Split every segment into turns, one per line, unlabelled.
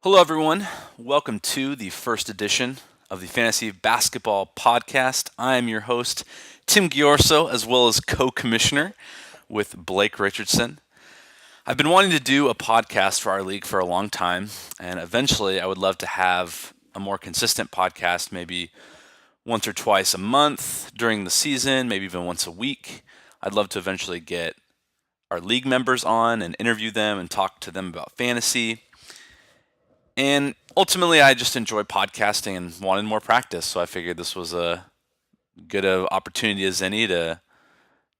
Hello, everyone. Welcome to the first edition of the Fantasy Basketball Podcast. I am your host, Tim Ghiorso, as well as Co-Commissioner with Blake Richardson. I've been wanting to do a podcast for our league for a long time, and eventually I would love to have a more consistent podcast, maybe once or twice a month during the season, maybe even once a week. I'd love to eventually get our league members on and interview them and talk to them about fantasy. And ultimately, I just enjoy podcasting and wanted more practice, so I figured this was a good opportunity as any to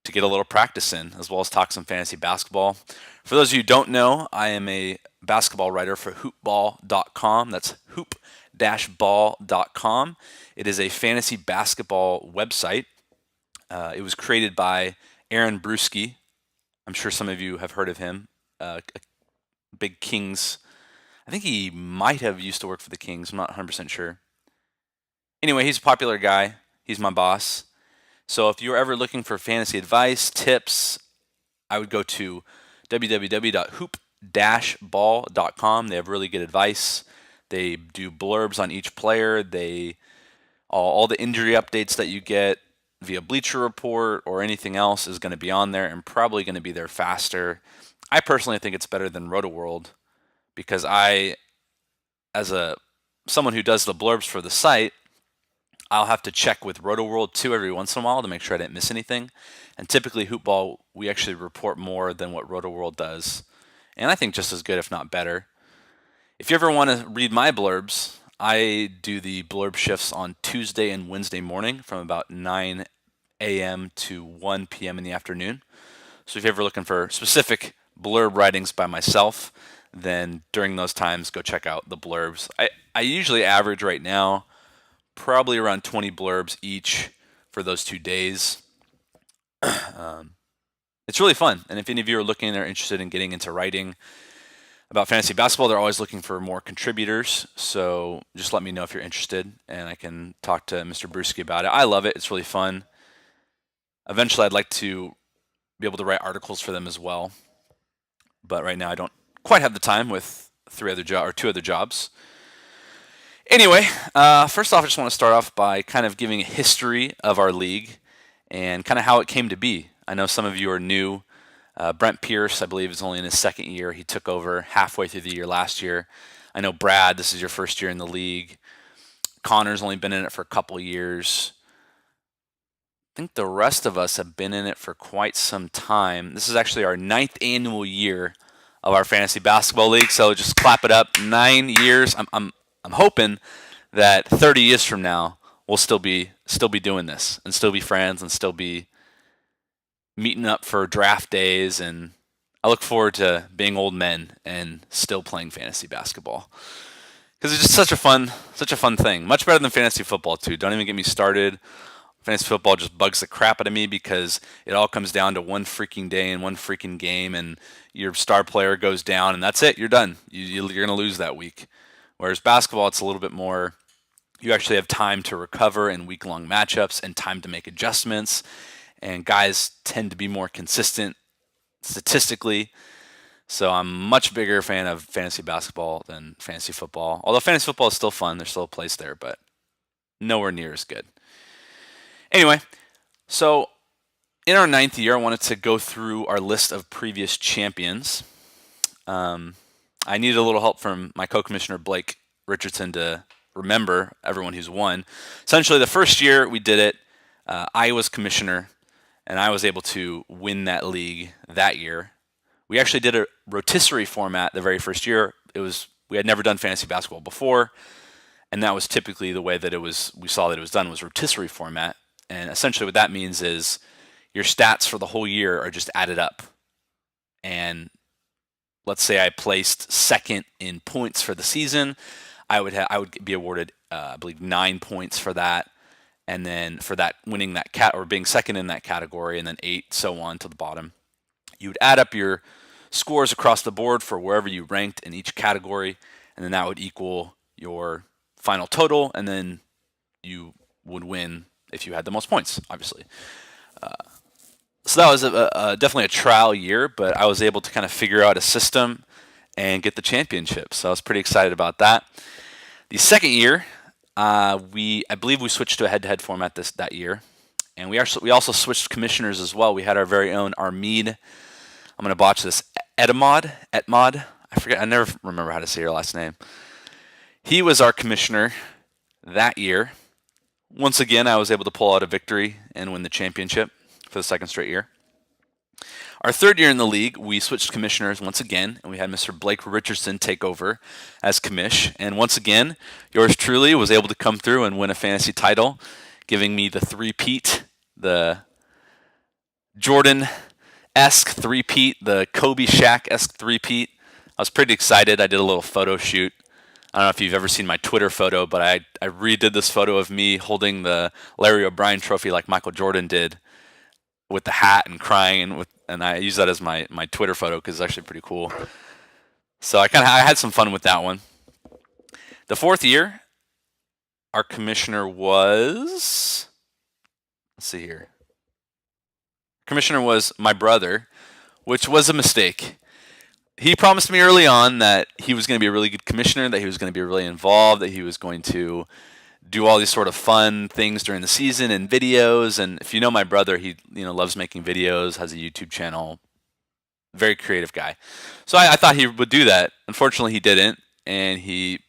get a little practice in, as well as talk some fantasy basketball. For those of you who don't know, I am a basketball writer for hoopball.com. That's hoop-ball.com. It is a fantasy basketball website. It was created by Aaron Brewski. I'm sure some of you have heard of him. A big Kings. I think he might have used to work for the Kings. I'm not 100% sure. Anyway, he's a popular guy. He's my boss. So if you're ever looking for fantasy advice, tips, I would go to www.hoop-ball.com. They have really good advice. They do blurbs on each player. All the injury updates that you get via Bleacher Report or anything else is going to be on there and probably going to be there faster. I personally think it's better than RotoWorld, because as someone who does the blurbs for the site, I'll have to check with RotoWorld too every once in a while to make sure I didn't miss anything. And typically, Hoopball, we actually report more than what RotoWorld does, and I think just as good, if not better. If you ever want to read my blurbs, I do the blurb shifts on Tuesday and Wednesday morning from about 9 a.m. to 1 p.m. in the afternoon. So if you're ever looking for specific blurb writings by myself, then during those times, go check out the blurbs. I usually average right now probably around 20 blurbs each for those 2 days. It's really fun. And if any of you are looking or interested in getting into writing about fantasy basketball, they're always looking for more contributors. So just let me know if you're interested, and I can talk to Mr. Brewski about it. I love it. It's really fun. Eventually, I'd like to be able to write articles for them as well. But right now, I don't quite have the time with two other jobs. Anyway, first off, I just want to start off by kind of giving a history of our league and kind of how it came to be. I know some of you are new. Brent Pierce, I believe, is only in his second year. He took over halfway through the year last year. I know, Brad, this is your first year in the league. Connor's only been in it for a couple years. I think the rest of us have been in it for quite some time. This is actually our 9th annual year of our fantasy basketball league, so just clap it up. 9 years. I'm hoping that 30 years from now we'll still be doing this and still be friends and still be meeting up for draft days, and I look forward to being old men and still playing fantasy basketball, because it's just such a fun thing. Much better than fantasy football too. Don't even get me started. Fantasy football just bugs the crap out of me because it all comes down to one freaking day and one freaking game, and your star player goes down, and that's it. You're done. You're going to lose that week. Whereas basketball, it's a little bit more. You actually have time to recover in week-long matchups and time to make adjustments, and guys tend to be more consistent statistically. So I'm a much bigger fan of fantasy basketball than fantasy football. Although fantasy football is still fun. There's still a place there, but nowhere near as good. Anyway, so in our 9th year, I wanted to go through our list of previous champions. I needed a little help from my co-commissioner, Blake Richardson, to remember everyone who's won. Essentially, the first year we did it, I was commissioner, and I was able to win that league that year. We actually did a rotisserie format the very first year. We had never done fantasy basketball before, and that was typically the way that we saw that it was done, was rotisserie format. And essentially what that means is your stats for the whole year are just added up. And let's say I placed second in points for the season, I would be awarded, I believe, 9 points for that, and then for that winning that or being second in that category, and then 8, so on to the bottom. You would add up your scores across the board for wherever you ranked in each category, and then that would equal your final total, and then you would win if you had the most points, obviously. So that was definitely a trial year, but I was able to kind of figure out a system and get the championship. So I was pretty excited about that. The second year, I believe we switched to a head-to-head format that year, and we also switched commissioners as well. We had our very own Armid. I'm going to botch this. Etmod. I forget. I never remember how to say your last name. He was our commissioner that year. Once again, I was able to pull out a victory and win the championship for the second straight year. Our third year in the league, we switched commissioners once again, and we had Mr. Blake Richardson take over as commish. And once again, yours truly was able to come through and win a fantasy title, giving me the three-peat, the Jordan-esque three-peat, the Kobe Shaq-esque three-peat. I was pretty excited. I did a little photo shoot. I don't know if you've ever seen my Twitter photo, but I redid this photo of me holding the Larry O'Brien trophy like Michael Jordan did with the hat and crying, and I use that as my Twitter photo because it's actually pretty cool. So I had some fun with that one. The fourth year, our commissioner was, let's see here. Commissioner was my brother, which was a mistake. He promised me early on that he was going to be a really good commissioner, that he was going to be really involved, that he was going to do all these sort of fun things during the season and videos. And if you know my brother, he loves making videos, has a YouTube channel, very creative guy. So I thought he would do that. Unfortunately, he didn't, and he.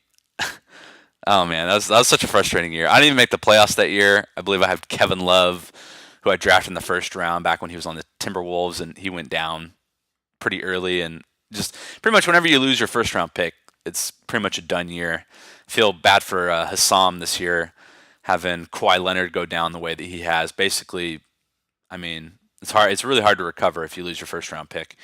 Oh man, that was such a frustrating year. I didn't even make the playoffs that year. I believe I had Kevin Love, who I drafted in the first round back when he was on the Timberwolves, and he went down pretty early. And just pretty much whenever you lose your first round pick, it's pretty much a done year. I feel bad for Hassam this year, having Kawhi Leonard go down the way that he has. Basically, I mean, it's hard. It's really hard to recover if you lose your first round pick.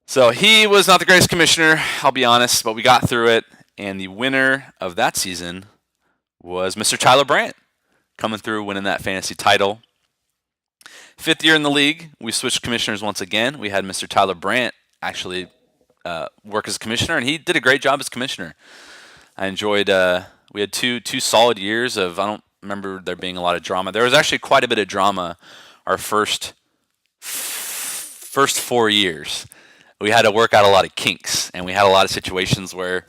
So he was not the greatest commissioner, I'll be honest, but we got through it. And the winner of that season was Mr. Tyler Brandt, coming through, winning that fantasy title. Fifth year in the league, we switched commissioners once again. We had Mr. Tyler Brandt actually work as commissioner, and he did a great job as commissioner. I enjoyed. We had two solid years of. I don't remember there being a lot of drama. There was actually quite a bit of drama. Our first 4 years, we had to work out a lot of kinks, and we had a lot of situations where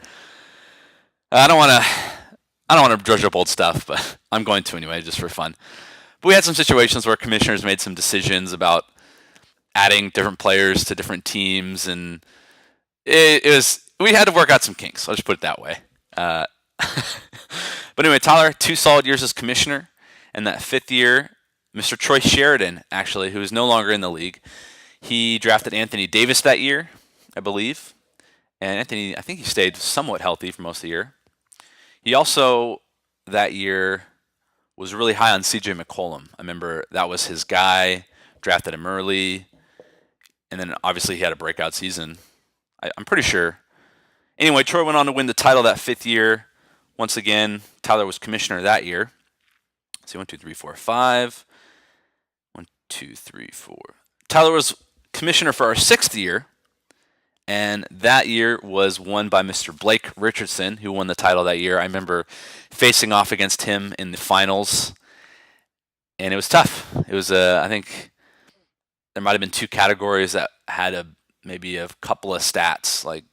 I don't want to dredge up old stuff, but I'm going to anyway, just for fun. But we had some situations where commissioners made some decisions about adding different players to different teams, and we had to work out some kinks. I'll just put it that way. But anyway, Tyler, 2 solid years as commissioner, and that 5th year, Mr. Troy Sheridan, actually, who is no longer in the league, he drafted Anthony Davis that year, I believe, and Anthony, I think he stayed somewhat healthy for most of the year. He also, that year, was really high on C.J. McCollum. I remember that was his guy, drafted him early, and then obviously he had a breakout season. I'm pretty sure. Anyway, Troy went on to win the title that 5th year. Once again, Tyler was commissioner that year. See, 1, 2, 3, 4, 5. 1, 2, 3, 4. Tyler was commissioner for our 6th year, and that year was won by Mr. Blake Richardson, who won the title that year. I remember facing off against him in the finals, and it was tough. It was, I think, there might have been 2 categories that had maybe a couple of stats, like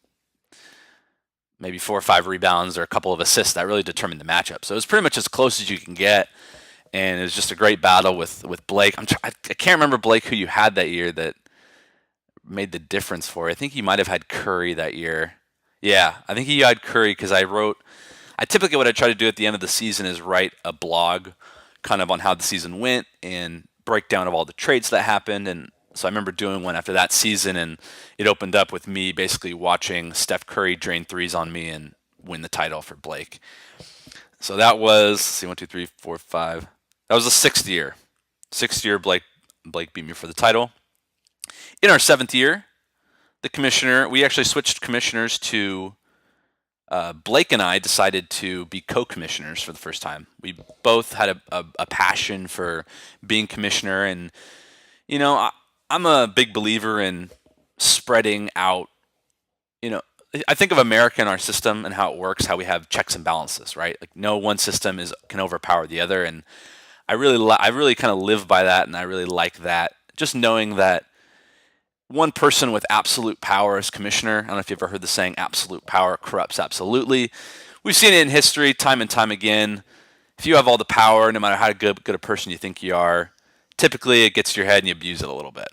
maybe 4 or 5 rebounds or a couple of assists that really determined the matchup. So it was pretty much as close as you can get, and it was just a great battle with Blake. I can't remember, Blake, who you had that year that made the difference for you. I think you might have had Curry that year. Yeah, I think he had Curry because typically what I try to do at the end of the season is write a blog kind of on how the season went and breakdown of all the trades that happened. And so I remember doing one after that season, and it opened up with me basically watching Steph Curry drain threes on me and win the title for Blake. So that was, let's see, 1, 2, 3, 4, 5. That was the 6th year. 6th year, Blake beat me for the title. In our 7th year, we actually switched commissioners to Blake and I decided to be co-commissioners for the first time. We both had a passion for being commissioner, and I'm a big believer in spreading out. I think of America and our system and how it works, how we have checks and balances, right? Like no one system can overpower the other, and I really kind of live by that, and I really like that. Just knowing that one person with absolute power as commissioner. I don't know if you've ever heard the saying, absolute power corrupts absolutely. We've seen it in history time and time again. If you have all the power, no matter how good a person you think you are, typically it gets to your head and you abuse it a little bit.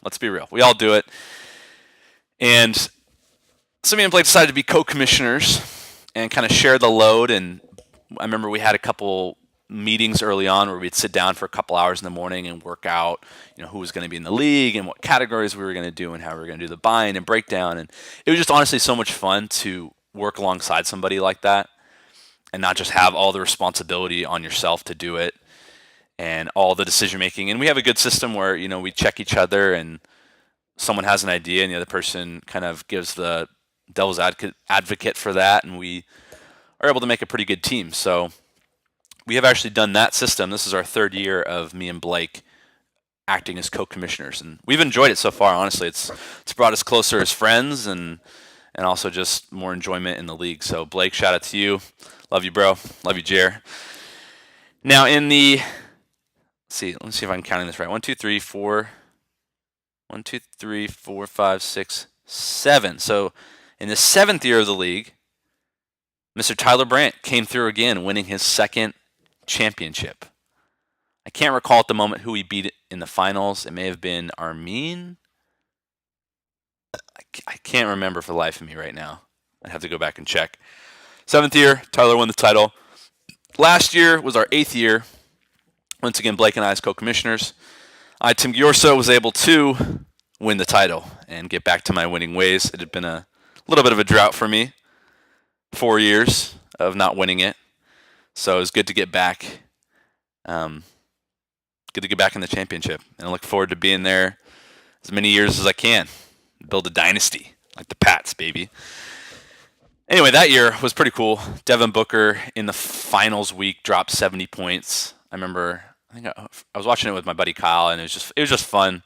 Let's be real. We all do it. And so me and Blake decided to be co-commissioners and kind of share the load. And I remember we had a couple meetings early on where we'd sit down for a couple hours in the morning and work out, who was going to be in the league and what categories we were going to do and how we were going to do the buy-in and breakdown. And it was just honestly so much fun to work alongside somebody like that and not just have all the responsibility on yourself to do it and all the decision making. And we have a good system where, we check each other and someone has an idea and the other person kind of gives the devil's advocate for that, and we are able to make a pretty good team. So we have actually done that system. This is our third year of me and Blake acting as co-commissioners, and we've enjoyed it so far. Honestly, it's brought us closer as friends, and also just more enjoyment in the league. So Blake, shout out to you. Love you, bro. Love you, Jer. Now in the let's see if I'm counting this right. 1, 2, 3, 4. 1, 2, 3, 4, 5, 6, 7. So in the 7th year of the league, Mr. Tyler Brandt came through again, winning his second championship. I can't recall at the moment who he beat in the finals. It may have been Armin. I can't remember for the life of me right now. I'd have to go back and check. 7th year, Tyler won the title. Last year was our 8th year. Once again, Blake and I as co-commissioners. Tim Ghiorso was able to win the title and get back to my winning ways. It had been a little bit of a drought for me, 4 years of not winning it. So it was good to get back. Good to get back in the championship, and I look forward to being there as many years as I can. Build a dynasty like the Pats, baby. Anyway, that year was pretty cool. Devin Booker in the finals week dropped 70 points. I remember. I think I was watching it with my buddy Kyle, and it was just fun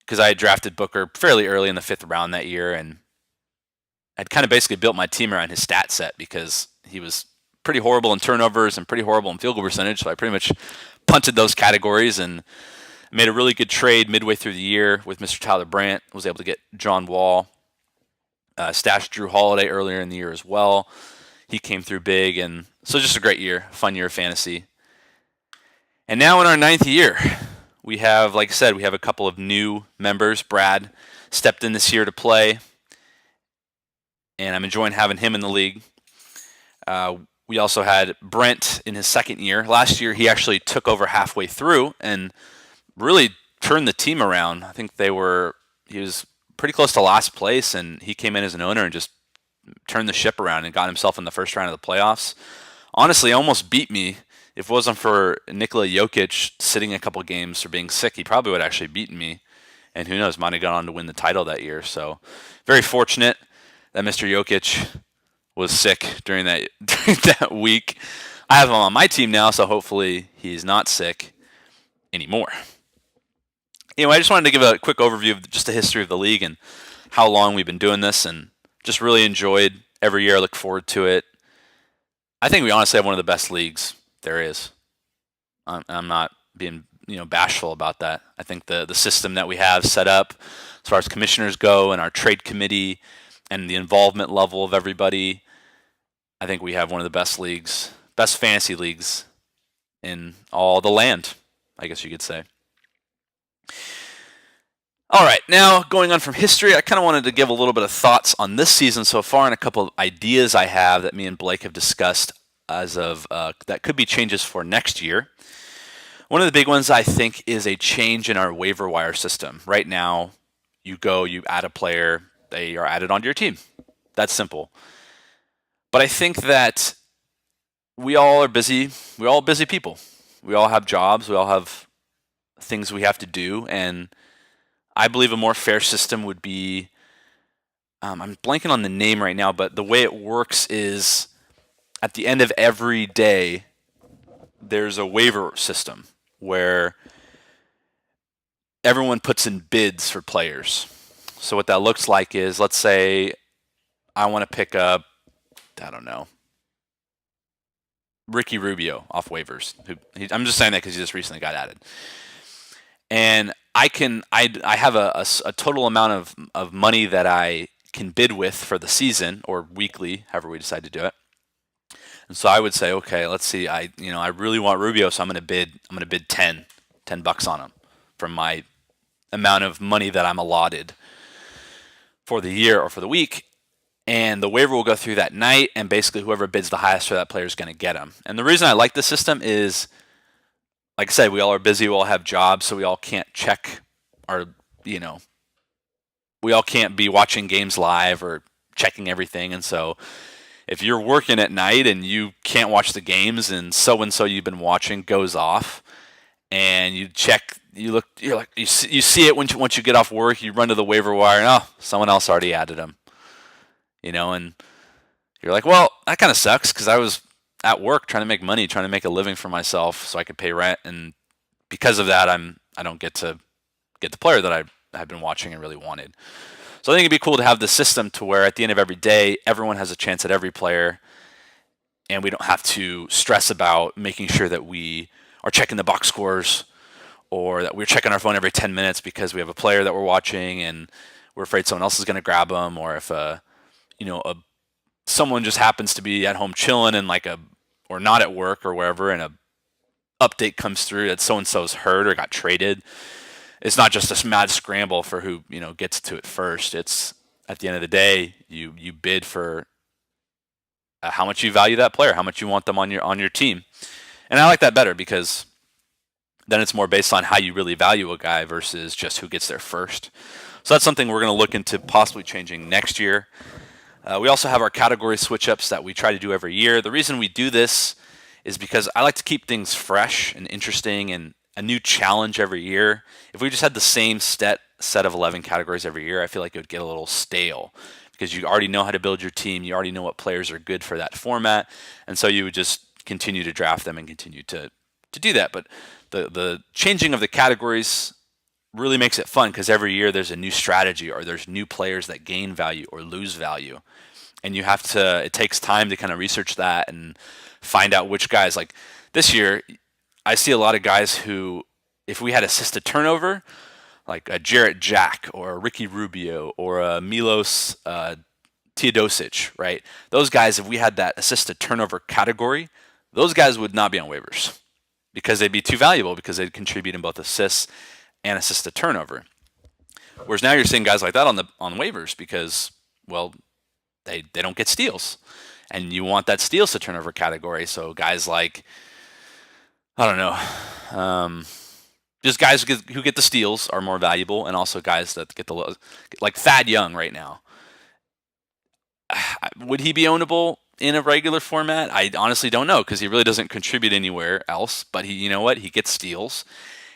because I had drafted Booker fairly early in the 5th round that year, and I'd kind of basically built my team around his stat set because he was pretty horrible in turnovers and pretty horrible in field goal percentage. So I pretty much punted those categories and made a really good trade midway through the year with Mr. Tyler Brandt. Was able to get John Wall, stashed Drew Holiday earlier in the year as well. He came through big, and so just a great year, fun year of fantasy. And now in our 9th year, we have, like I said, we have a couple of new members. Brad stepped in this year to play, and I'm enjoying having him in the league. We also had Brent in his 2nd year. Last year, he actually took over halfway through and really turned the team around. I think he was pretty close to last place, and he came in as an owner and just turned the ship around and got himself in the first round of the playoffs. Honestly, almost beat me. If it wasn't for Nikola Jokic sitting a couple games or being sick, he probably would have actually beaten me. And who knows, might have gone on to win the title that year. So very fortunate that Mr. Jokic was sick during that week. I have him on my team now, so hopefully he's not sick anymore. Anyway, I just wanted to give a quick overview of just the history of the league and how long we've been doing this, and just really enjoyed every year. I look forward to it. I think we honestly have one of the best leagues there is. I'm not being bashful about that. I think the system that we have set up as far as commissioners go and our trade committee and the involvement level of everybody, I think we have one of the best leagues, best fantasy leagues in all the land, I guess you could say. All right, now going on from history, I kind of wanted to give a little bit of thoughts on this season so far and a couple of ideas I have that me and Blake have discussed as of that could be changes for next year. One of the big ones I think is a change in our waiver wire system. Right now, you add a player, they are added onto your team. That's simple. But I think that we all are busy. We're all busy people. We all have jobs. We all have things we have to do. And I believe a more fair system would be, I'm blanking on the name right now, but the way it works is at the end of every day, there's a waiver system where everyone puts in bids for players. So what that looks like is, let's say I want to pick up, I don't know, Ricky Rubio off waivers. I'm just saying that because he just recently got added. And I have a total amount of money that I can bid with for the season or weekly, however we decide to do it. And so I would say, okay, let's see. I really want Rubio, so I'm going to bid 10 bucks on him from my amount of money that I'm allotted for the year or for the week. And the waiver will go through that night, and basically whoever bids the highest for that player is going to get him. And the reason I like this system is, like I said, we all are busy, we all have jobs, so we all can't check our, we all can't be watching games live or checking everything. And so if you're working at night and you can't watch the games and so you've been watching goes off, and you check, you see it once you get off work, you run to the waiver wire, and someone else already added him, and you're like, well, that kind of sucks because I was at work trying to make money, trying to make a living for myself so I could pay rent, and because of that, I don't get to get the player that I have been watching and really wanted. So I think it'd be cool to have the system to where at the end of every day, everyone has a chance at every player, and we don't have to stress about making sure that we are checking the box scores or that we're checking our phone every 10 minutes because we have a player that we're watching and we're afraid someone else is going to grab them, or if someone just happens to be at home chilling and or not at work or wherever, and a update comes through that so and so's hurt or got traded. It's not just a mad scramble for who gets to it first. It's at the end of the day, you bid for how much you value that player, how much you want them on your team, and I like that better because then it's more based on how you really value a guy versus just who gets there first. So that's something we're going to look into possibly changing next year. We also have our category switch-ups that we try to do every year. The reason we do this is because I like to keep things fresh and interesting and a new challenge every year. If we just had the same set of 11 categories every year, I feel like it would get a little stale because you already know how to build your team. You already know what players are good for that format. And so you would just continue to draft them and continue to do that. But the changing of the categories really makes it fun because every year there's a new strategy or there's new players that gain value or lose value. And it takes time to kind of research that and find out which guys. Like this year, I see a lot of guys who, if we had assisted turnover, like a Jarrett Jack or a Ricky Rubio or a Milos Teodosic, right? Those guys, if we had that assisted turnover category, those guys would not be on waivers because they'd be too valuable because they'd contribute in both assists and assisted turnover. Whereas now you're seeing guys like that on waivers because, well, they don't get steals. And you want that steals to turnover category. So guys like, I don't know, just guys who get the steals are more valuable, and also guys that get like Thad Young right now. Would he be ownable in a regular format? I honestly don't know because he really doesn't contribute anywhere else. But he gets steals,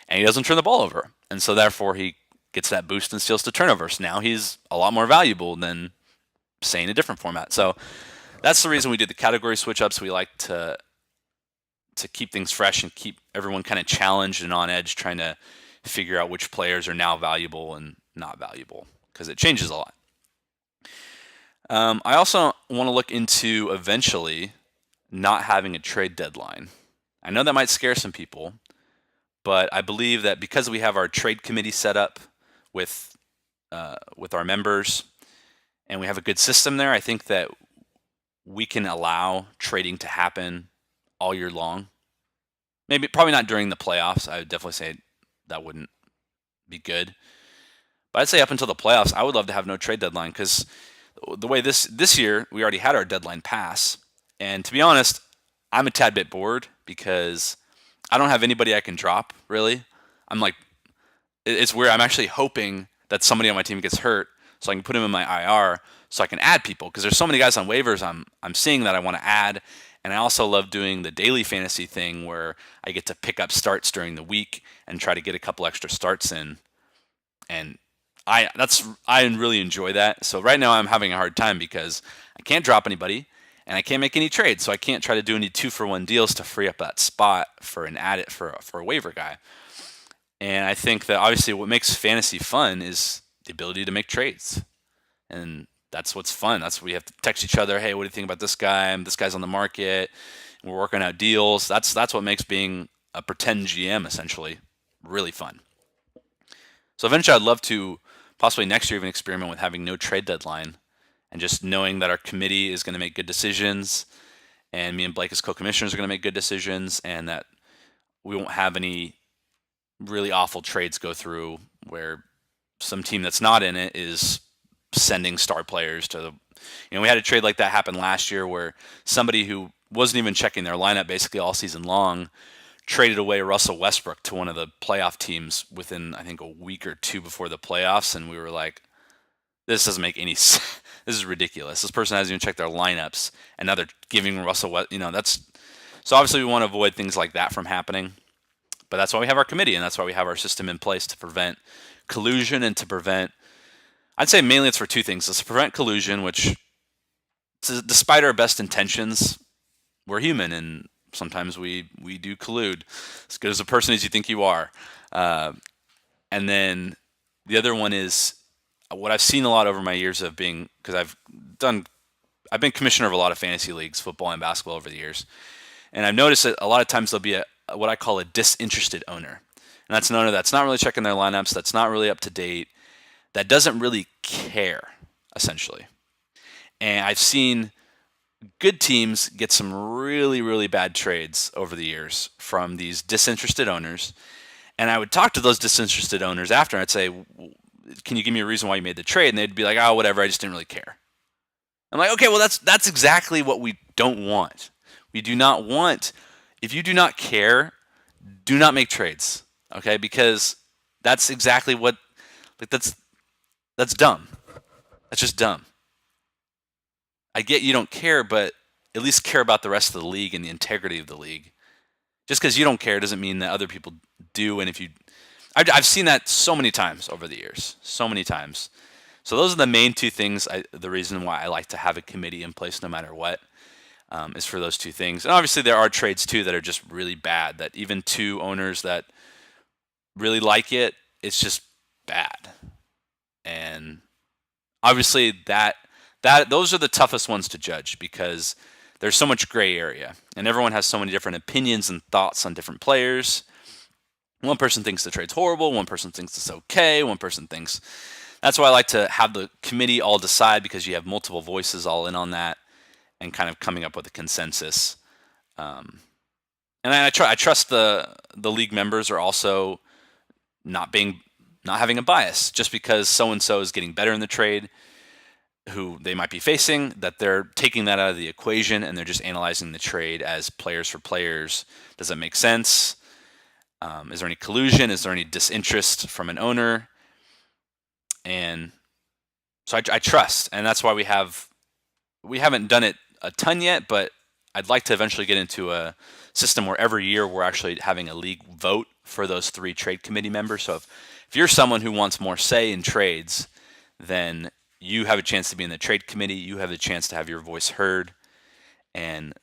and he doesn't turn the ball over, and so therefore he gets that boost in steals to turnovers. Now he's a lot more valuable than, say, in a different format. So that's the reason we did the category switch-ups. We like to keep things fresh and keep everyone kind of challenged and on edge, trying to figure out which players are now valuable and not valuable because it changes a lot. I also want to look into eventually not having a trade deadline. I know that might scare some people, but I believe that because we have our trade committee set up with our members and we have a good system there, I think that we can allow trading to happen all year long. Probably not during the playoffs. I would definitely say that wouldn't be good. But I'd say up until the playoffs, I would love to have no trade deadline because the way this year, we already had our deadline pass. And to be honest, I'm a tad bit bored because I don't have anybody I can drop, really. I'm like, it's weird. I'm actually hoping that somebody on my team gets hurt so I can put him in my IR so I can add people because there's so many guys on waivers I'm seeing that I want to add. And I also love doing the daily fantasy thing where I get to pick up starts during the week and try to get a couple extra starts in. And I really enjoy that. So right now I'm having a hard time because I can't drop anybody and I can't make any trades. So I can't try to do any 2-for-1 deals to free up that spot for a waiver guy. And I think that obviously what makes fantasy fun is the ability to make trades. And that's what's fun. That's what we have to text each other. Hey, what do you think about this guy? This guy's on the market. We're working out deals. That's what makes being a pretend GM essentially really fun. So eventually I'd love to possibly next year even experiment with having no trade deadline and just knowing that our committee is going to make good decisions and me and Blake as co-commissioners are going to make good decisions and that we won't have any really awful trades go through where some team that's not in it is sending star players to the, we had a trade like that happen last year where somebody who wasn't even checking their lineup basically all season long traded away Russell Westbrook to one of the playoff teams within, I think, a week or two before the playoffs. And we were like, this doesn't make any sense. This is ridiculous. This person hasn't even checked their lineups. And now they're giving Russell West, that's, so obviously we want to avoid things like that from happening. But that's why we have our committee and that's why we have our system in place to prevent collusion and to prevent, I'd say mainly it's for two things. It's to prevent collusion, which despite our best intentions, we're human and sometimes we do collude, as good as a person as you think you are. And then the other one is what I've seen a lot over my years of being, because I've been commissioner of a lot of fantasy leagues, football and basketball over the years. And I've noticed that a lot of times there'll be what I call a disinterested owner. And that's an owner that's not really checking their lineups, that's not really up to date, that doesn't really care, essentially. And I've seen good teams get some really, really bad trades over the years from these disinterested owners. And I would talk to those disinterested owners after, and I'd say, can you give me a reason why you made the trade? And they'd be like, oh, whatever, I just didn't really care. I'm like, okay, well, that's exactly what we don't want. We do not want, if you do not care, do not make trades, okay? Because that's exactly what, that's dumb. That's just dumb. I get you don't care, but at least care about the rest of the league and the integrity of the league. Just because you don't care doesn't mean that other people do. And I've seen that so many times over the years, so many times. So those are the main two things. The reason why I like to have a committee in place no matter what is for those two things. And obviously there are trades too that are just really bad. That even two owners that really like it, it's just bad. And obviously those are the toughest ones to judge because there's so much gray area and everyone has so many different opinions and thoughts on different players. One person thinks the trade's horrible, one person thinks it's okay, one person thinks. That's why I like to have the committee all decide because you have multiple voices all in on that and kind of coming up with a consensus. And I trust the league members are also not having a bias just because so-and-so is getting better in the trade who they might be facing, that they're taking that out of the equation and they're just analyzing the trade as players for players. Does that make sense? Is there any collusion? Is there any disinterest from an owner? And so I trust, and that's why we haven't done it a ton yet, but I'd like to eventually get into a system where every year we're actually having a league vote for those 3 trade committee members. So if you're someone who wants more say in trades, then you have a chance to be in the trade committee. You have the chance to have your voice heard and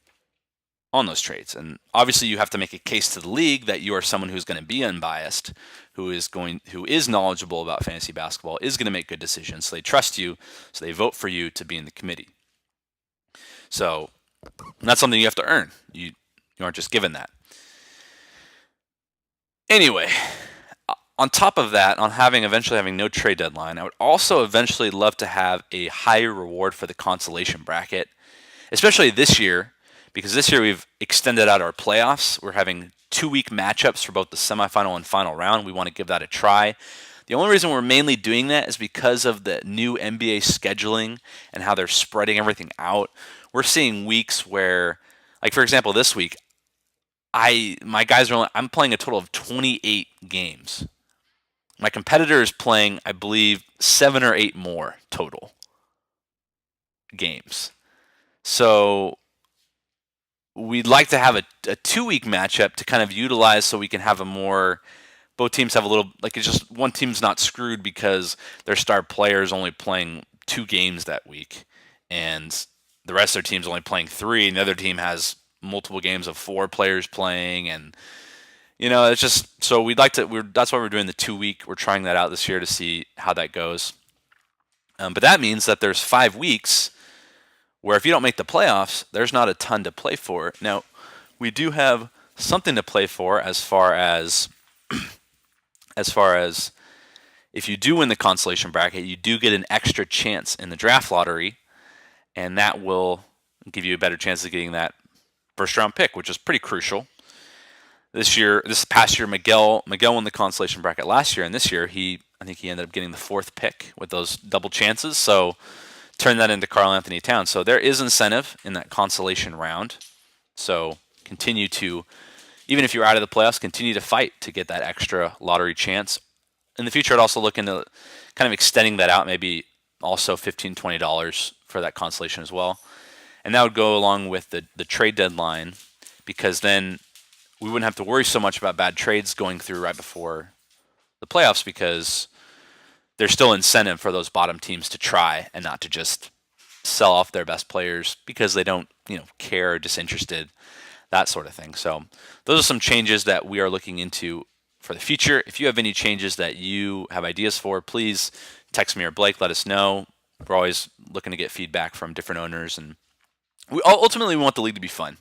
on those trades. And obviously you have to make a case to the league that you are someone who's going to be unbiased, who is knowledgeable about fantasy basketball, is going to make good decisions. So they trust you, so they vote for you to be in the committee. So that's something you have to earn. You aren't just given that. Anyway, on top of that, on eventually having no trade deadline, I would also eventually love to have a higher reward for the consolation bracket, especially this year, because this year we've extended out our playoffs. We're having 2-week matchups for both the semifinal and final round. We want to give that a try. The only reason we're mainly doing that is because of the new NBA scheduling and how they're spreading everything out. We're seeing weeks where, like for example, this week, I'm playing a total of 28 games. My competitor is playing, I believe, 7 or 8 more total games. So we'd like to have a 2-week matchup to kind of utilize so we can have both teams have a little, like it's just one team's not screwed because their star player is only playing 2 games that week and the rest of their team's only playing 3 and the other team has multiple games of 4 players playing and it's just, so that's why we're doing the 2-week. We're trying that out this year to see how that goes. But that means that there's 5 weeks where if you don't make the playoffs, there's not a ton to play for. Now, we do have something to play for as far as if you do win the consolation bracket, you do get an extra chance in the draft lottery, and that will give you a better chance of getting that first round pick, which is pretty crucial. This past year, Miguel won the consolation bracket last year, and this year I think he ended up getting the 4th pick with those double chances. So turn that into Karl Anthony Towns. So there is incentive in that consolation round. So continue to, even if you're out of the playoffs, continue to fight to get that extra lottery chance. In the future, I'd also look into kind of extending that out, maybe also $15, $20 for that consolation as well. And that would go along with the trade deadline, because then we wouldn't have to worry so much about bad trades going through right before the playoffs, because there's still incentive for those bottom teams to try and not to just sell off their best players because they don't, care or disinterested, that sort of thing. So those are some changes that we are looking into for the future. If you have any changes that you have ideas for, please text me or Blake, let us know. We're always looking to get feedback from different owners, and we want the league to be fun.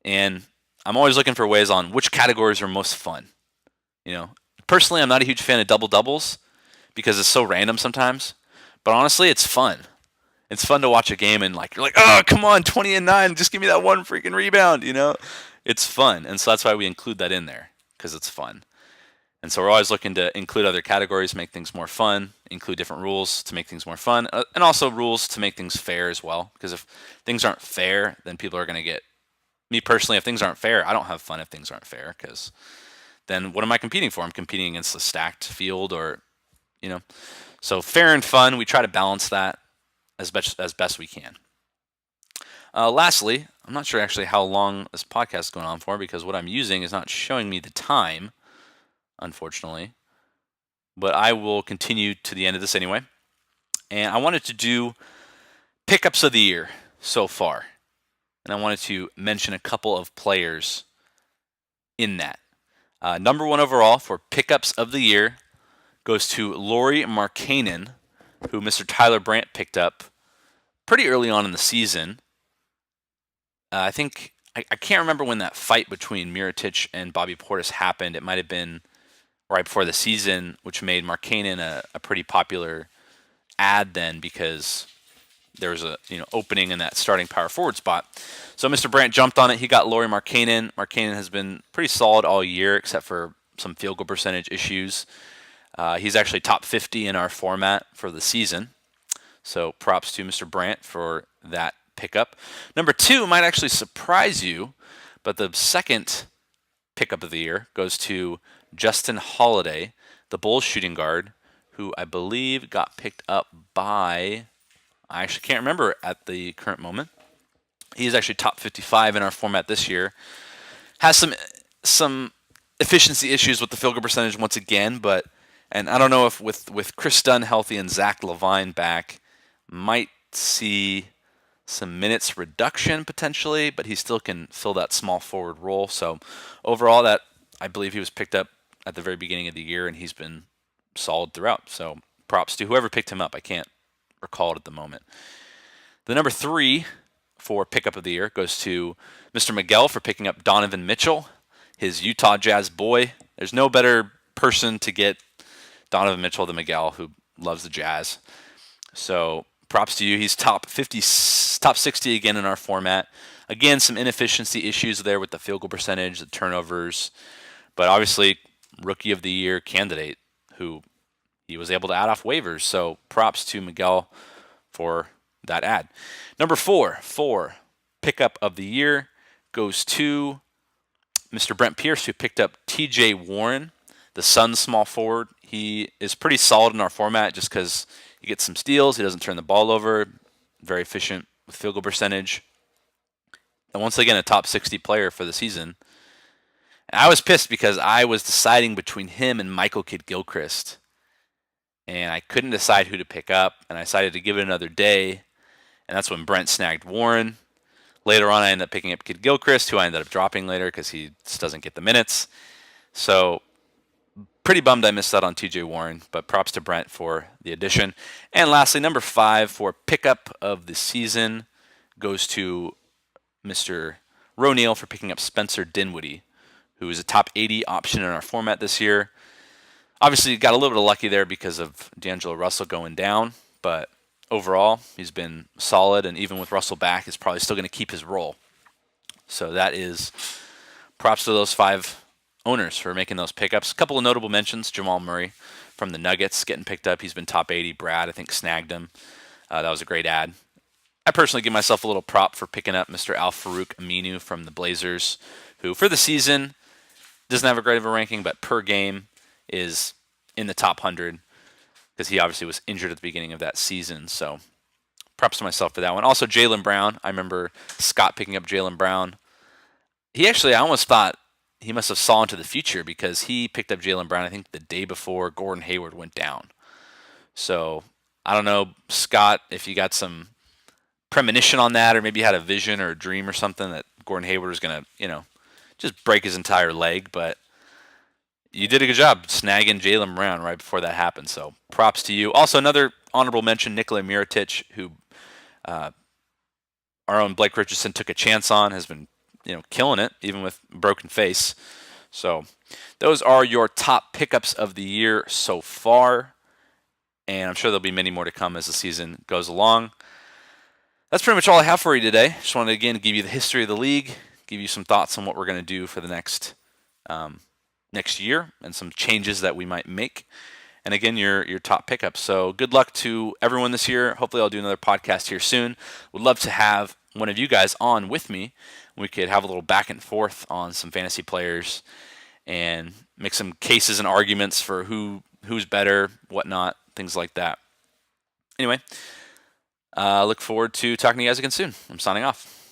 And I'm always looking for ways on which categories are most fun. Personally, I'm not a huge fan of double doubles because it's so random sometimes. But honestly, it's fun. It's fun to watch a game and you're like, oh, come on, 20 and 9, just give me that one freaking rebound. It's fun, and so that's why we include that in there, because it's fun. And so we're always looking to include other categories, make things more fun, include different rules to make things more fun, and also rules to make things fair as well. Because if things aren't fair, then people are going to get. Me personally, if things aren't fair, I don't have fun if things aren't fair, because then what am I competing for? I'm competing against a stacked field, or, So fair and fun, we try to balance that as best we can. Lastly, I'm not sure actually how long this podcast is going on for, because what I'm using is not showing me the time, unfortunately. But I will continue to the end of this anyway. And I wanted to do pickups of the year so far. And I wanted to mention a couple of players in that. Number 1 overall for pickups of the year goes to Lauri Markkanen, who Mr. Tyler Brandt picked up pretty early on in the season. I think I can't remember when that fight between Mirotic and Bobby Portis happened. It might have been right before the season, which made Markkanen a pretty popular ad then, because there was a opening in that starting power forward spot. So Mr. Brandt jumped on it. He got Lauri Markkanen. Markkanen has been pretty solid all year, except for some field goal percentage issues. He's actually top 50 in our format for the season. So props to Mr. Brandt for that pickup. Number 2 might actually surprise you, but the second pickup of the year goes to Justin Holiday, the Bulls shooting guard, who I believe got picked up by, I actually can't remember at the current moment. He's actually top 55 in our format this year. Has some efficiency issues with the field goal percentage once again, and I don't know if with Chris Dunn healthy and Zach LaVine back, might see some minutes reduction potentially, but he still can fill that small forward role. So overall, that I believe he was picked up at the very beginning of the year, and he's been solid throughout. So props to whoever picked him up. I can't recall it at the moment. The number 3 for pickup of the year goes to Mr. Miguel for picking up Donovan Mitchell, his Utah Jazz boy. There's no better person to get Donovan Mitchell than Miguel, who loves the Jazz. So props to you. He's top 60 again in our format. Again, some inefficiency issues there with the field goal percentage, the turnovers, but obviously rookie of the year candidate who he was able to add off waivers. So props to Miguel for that ad. Number 4 for pickup of the year goes to Mr. Brent Pierce, who picked up TJ Warren, the Suns small forward. He is pretty solid in our format just because he gets some steals. He doesn't turn the ball over. Very efficient with field goal percentage. And once again, a top 60 player for the season. And I was pissed because I was deciding between him and Michael Kidd-Gilchrist. And I couldn't decide who to pick up. And I decided to give it another day. And that's when Brent snagged Warren. Later on, I ended up picking up Kidd-Gilchrist, who I ended up dropping later because he just doesn't get the minutes. So pretty bummed I missed out on TJ Warren, but props to Brent for the addition. And lastly, number 5 for pickup of the season goes to Mr. Roneal for picking up Spencer Dinwiddie, who is a top 80 option in our format this year. Obviously, got a little bit of lucky there because of D'Angelo Russell going down, but overall, he's been solid, and even with Russell back, he's probably still going to keep his role. So that is props to those 5 owners for making those pickups. A couple of notable mentions: Jamal Murray from the Nuggets getting picked up. He's been top 80. Brad, I think, snagged him. That was a great ad. I personally give myself a little prop for picking up Mr. Al-Farouq Aminu from the Blazers, who for the season doesn't have a great of a ranking, but per game is in the top 100 because he obviously was injured at the beginning of that season. So props to myself for that one. Also, Jaylen Brown. I remember Scott picking up Jaylen Brown. I almost thought he must have saw into the future because he picked up Jaylen Brown, I think, the day before Gordon Hayward went down. So I don't know, Scott, if you got some premonition on that, or maybe you had a vision or a dream or something that Gordon Hayward was going to, just break his entire leg, but you did a good job snagging Jaylen Brown right before that happened. So props to you. Also, another honorable mention, Nikola Mirotic, who our own Blake Richardson took a chance on, has been killing it, even with broken face. So those are your top pickups of the year so far, and I'm sure there'll be many more to come as the season goes along. That's pretty much all I have for you today. Just wanted to, again, give you the history of the league, give you some thoughts on what we're going to do for the next year and some changes that we might make. And again, your top pickups. So good luck to everyone this year. Hopefully I'll do another podcast here soon. Would love to have one of you guys on with me. We could have a little back and forth on some fantasy players and make some cases and arguments for who's better, whatnot, things like that. Anyway, look forward to talking to you guys again soon. I'm signing off.